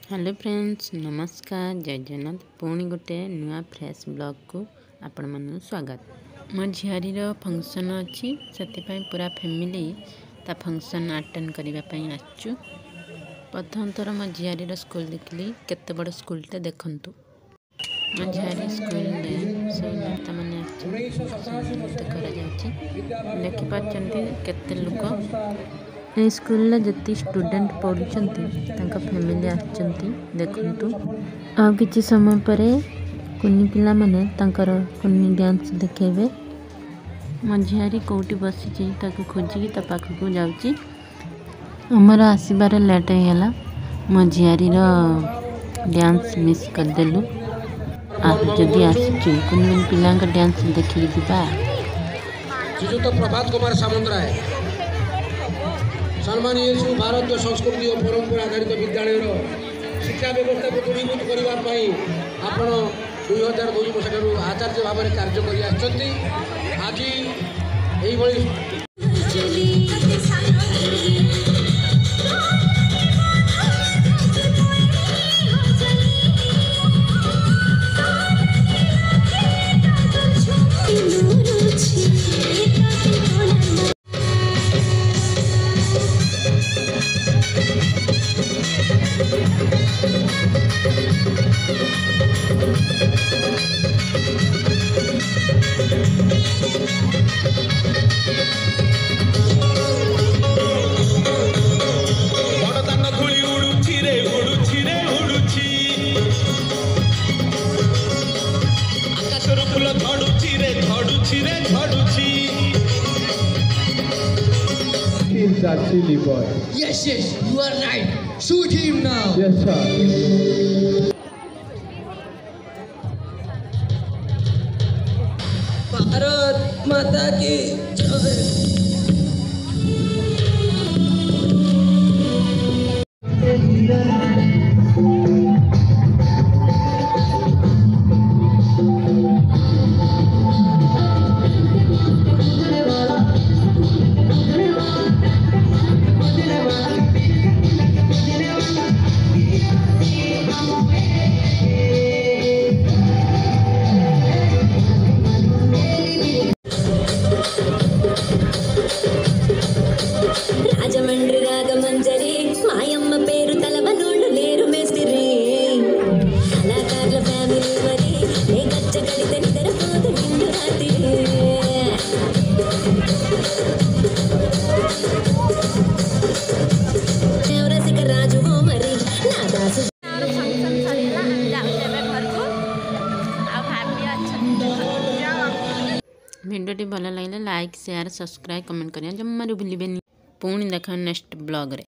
Hello friends, नमस्कार, जय जगन्नाथ। पुणी गोटे नुआ फ्रेश ब्लॉग को आपण मन स्वागत। मो झियारी फंक्शन अच्छी से पूरा फैमिली ता फंक्शन अटेंड करने आसचु। प्रथम थर मो झियारी स्कूल देखली केते बड़ स्कूलटे देखंतु। मो झियारी स्कूल में सब नेता मैंने देखी पार्टी केते लोक स्कूल जिते स्टूडेंट पढ़ुंट फैमिली आसचंती देखंतु। आ किछि समय पर कुनी पिला माने तांकर कुनी डांस देखेबे। मो झियारी कोठी बसी ताको खोजिकी ता पाखकू जाउची। हमर आसीबार लेट होगला। मो झियारी डांस मिस कर देलु। जदि आसचु कुनी पिला डांस देखि दिबा। श्रीजुक्त प्रभात कुमार सामंतराय सम्मानीय भारतीय संस्कृति और परंपरा आधारित विद्यालय शिक्षा व्यवस्था को दृढ़ीभूत करने आपण 2002 मसीह आचार्य भाव में कार्य कर आज that silly boy. Yes, you are right. Shoot him now. Yes, sir. Bharat माता की जय। రాజమండ్రి రాగమంజరి మాయమ్మ పేరు తలవనోళ్ళు లేరు మేస్తిరి కళాకారుల ఫ్యామిలీ మరి నే గచ్చ కడితే నిద్రపోదు నిండు రాత్రి రసిక రాజు మరి నా దాసు भिडियोटी भल लगे लाइक शेयर सब्सक्राइब कमेंट करें जमारू भूलें। पुणी देखा नेक्स्ट ब्लॉग रे।